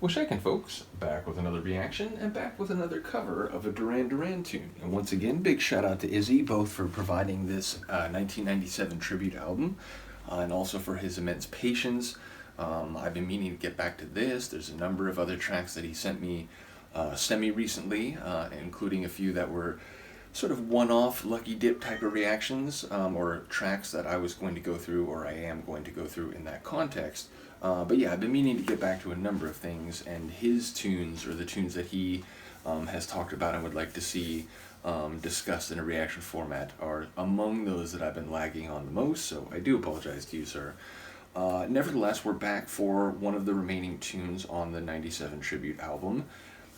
Well, shakin' folks, back with another reaction and back with another cover of a Duran Duran tune. And once again, big shout out to Izzy, both for providing this 1997 tribute album and also for his immense patience. I've been meaning to get back to this. There's a number of other tracks that he sent me semi recently, including a few that were sort of one-off lucky dip type of reactions, or tracks that I was going to go through or I am going to go through in that context. But yeah, I've been meaning to get back to a number of things, and his tunes, or the tunes that he has talked about and would like to see discussed in a reaction format, are among those that I've been lagging on the most, so I do apologize to you, sir. Nevertheless, we're back for one of the remaining tunes on the 97 tribute album.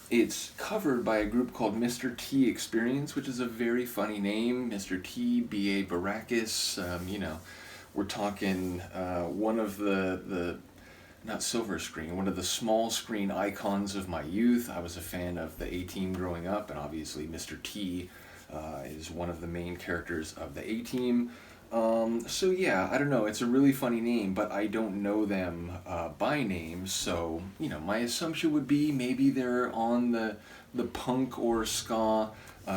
It's covered by a group called Mr. T Experience, which is a very funny name. Mr. T, B.A. Baracus, we're talking one of the not silver screen, one of the small screen icons of my youth. I was a fan of the A-Team growing up, and obviously Mr. T is one of the main characters of the A-Team. So yeah, I don't know, it's a really funny name, but I don't know them by name, so, my assumption would be maybe they're on the punk or ska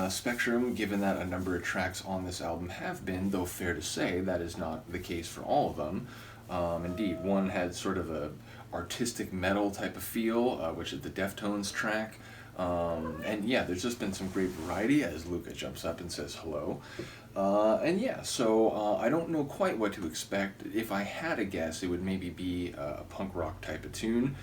spectrum, given that a number of tracks on this album have been, though fair to say that is not the case for all of them. Indeed, one had sort of a artistic metal type of feel, which is the Deftones track. And yeah, there's just been some great variety as Luca jumps up and says hello. And yeah, so I don't know quite what to expect. If I had a guess, it would maybe be a punk rock type of tune.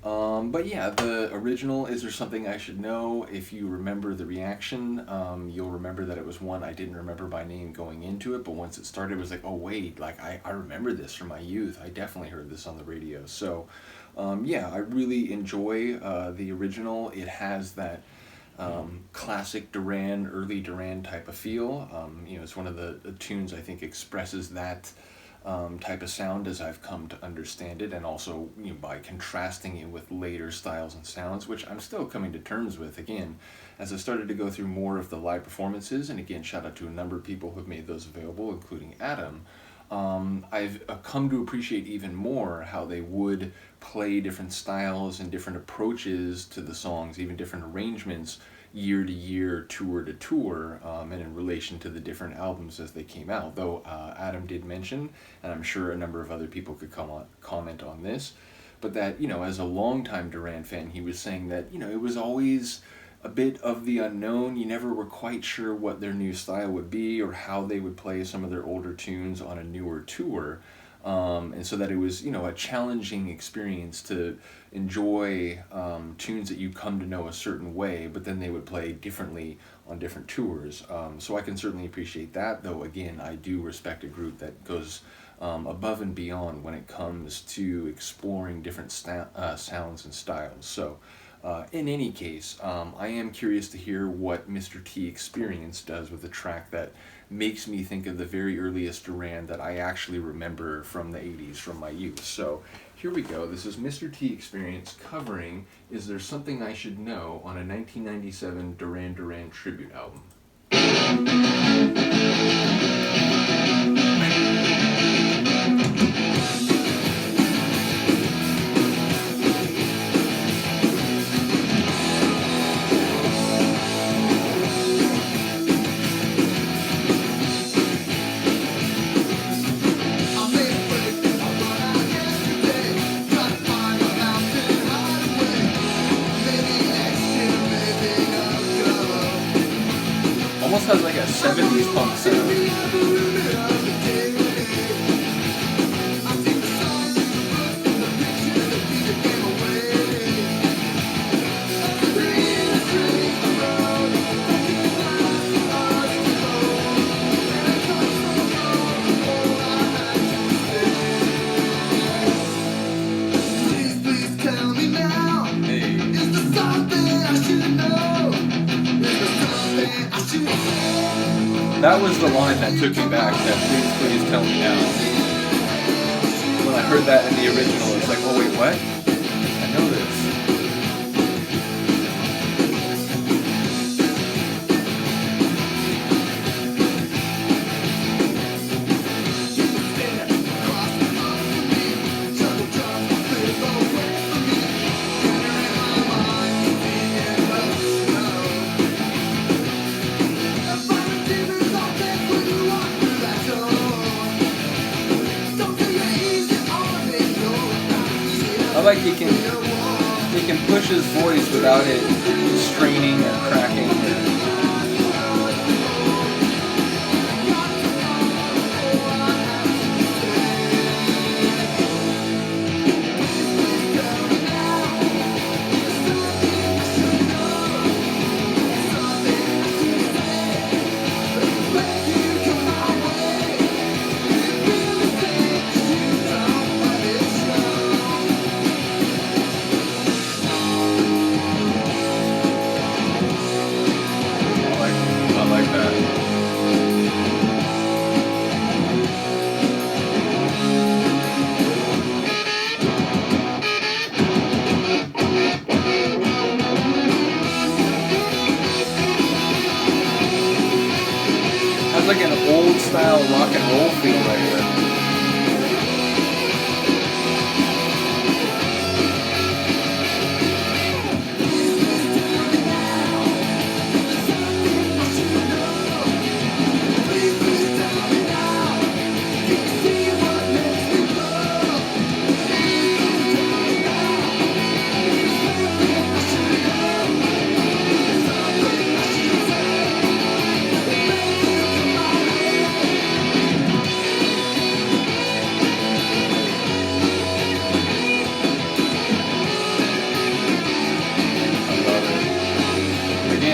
But yeah, the original, Is There Something I Should Know? If you remember the reaction, you'll remember that it was one I didn't remember by name going into it, but once it started, it was like, oh wait, like I remember this from my youth. I definitely heard this on the radio. So yeah, I really enjoy the original. It has that classic Duran, early Duran type of feel. It's one of the tunes I think expresses that type of sound as I've come to understand it, and also by contrasting it with later styles and sounds, which I'm still coming to terms with, again, as I started to go through more of the live performances, and again, shout out to a number of people who have made those available, including Adam. I've come to appreciate even more how they would play different styles and different approaches to the songs, even different arrangements, year to year, tour to tour, and in relation to the different albums as they came out. Though Adam did mention, and I'm sure a number of other people could comment on this, but that, as a longtime Duran fan, he was saying that, it was always a bit of the unknown. You never were quite sure what their new style would be or how they would play some of their older tunes on a newer tour. And so that it was, a challenging experience to enjoy tunes that you come to know a certain way, but then they would play differently on different tours. So I can certainly appreciate that, though again, I do respect a group that goes above and beyond when it comes to exploring different sounds and styles. So in any case, I am curious to hear what Mr. T Experience does with a track that makes me think of the very earliest Duran that I actually remember from the 80s, from my youth. So here we go. This is Mr. T Experience covering Is There Something I Should Know on a 1997 Duran Duran tribute album. Almost has like a 70s punk sound. That was the line that took me back, that please tell me now. When I heard that in the original, it's like, oh wait, what? I know this. like he can push his voice without it straining or cracking. Has like an old style rock and roll feel right here.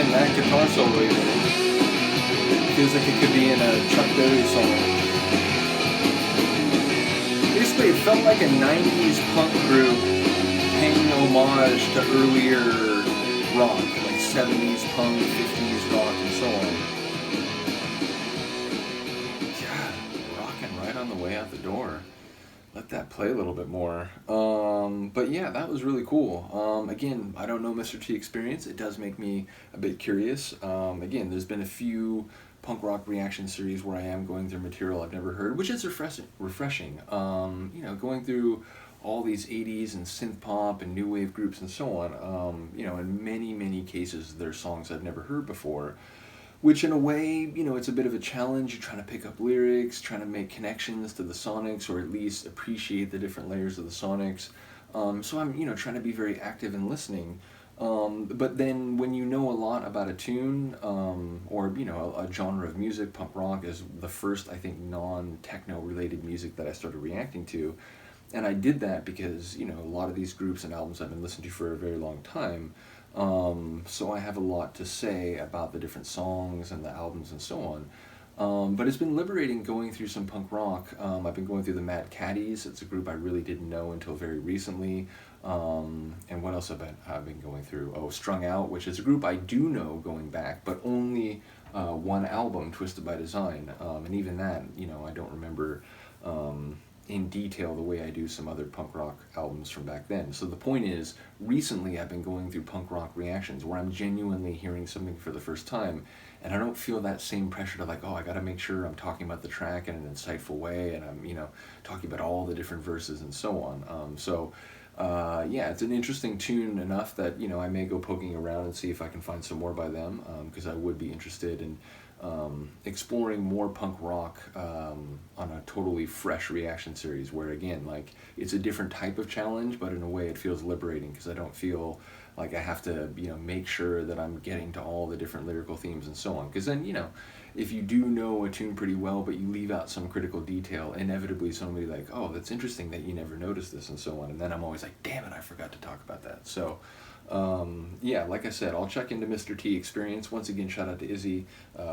That guitar solo even feels like it could be in a Chuck Berry song. Basically, it felt like a 90s punk group paying homage to earlier rock, like 70s punk, 50s rock, and so on. Yeah, rocking right on the way out the door. Let that play a little bit more. But yeah, that was really cool. Again, I don't know Mr. T experience. It does make me a bit curious. Again, there's been a few punk rock reaction series where I am going through material I've never heard, which is refreshing. You know, going through all these 80s and synth pop and new wave groups and so on. You know, in many cases, they're songs I've never heard before. Which in a way, you know, it's a bit of a challenge. You're trying to pick up lyrics, trying to make connections to the sonics, or at least appreciate the different layers of the sonics. So I'm, you know, trying to be very active in listening. But then when you know a lot about a tune, or, you know, a genre of music, punk rock is the first, I think, non-techno related music that I started reacting to. And I did that because, you know, a lot of these groups and albums I've been listening to for a very long time. So I have a lot to say about the different songs and the albums and so on. But it's been liberating going through some punk rock. I've been going through the Mad Caddies. It's a group I really didn't know until very recently. And what else have I been going through? Oh, Strung Out, which is a group I do know going back, but only one album, Twisted by Design. And even that, you know, I don't remember in detail the way I do some other punk rock albums from back then. So the point is, recently I've been going through punk rock reactions where I'm genuinely hearing something for the first time, and I don't feel that same pressure to like, oh, I gotta make sure I'm talking about the track in an insightful way, and I'm, you know, talking about all the different verses and so on. Yeah, it's an interesting tune enough that, you know, I may go poking around and see if I can find some more by them, because I would be interested in exploring more punk rock on a totally fresh reaction series where, again, like, it's a different type of challenge, but in a way it feels liberating because I don't feel like I have to, you know, make sure that I'm getting to all the different lyrical themes and so on. Because then, you know, if you do know a tune pretty well but you leave out some critical detail, inevitably somebody like, oh, that's interesting that you never noticed this and so on. And then I'm always like, damn it, I forgot to talk about that. So yeah, like I said, I'll check into Mr. T experience. Once again, shout out to Izzy,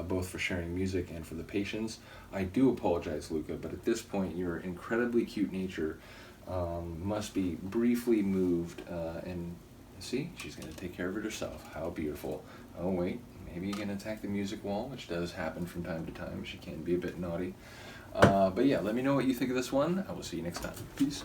both for sharing music and for the patience. I do apologize, Luca, but at this point, your incredibly cute nature must be briefly moved. And see, she's going to take care of it herself. How beautiful. Oh, wait, maybe you can attack the music wall, which does happen from time to time. She can be a bit naughty. But yeah, let me know what you think of this one. I will see you next time. Peace.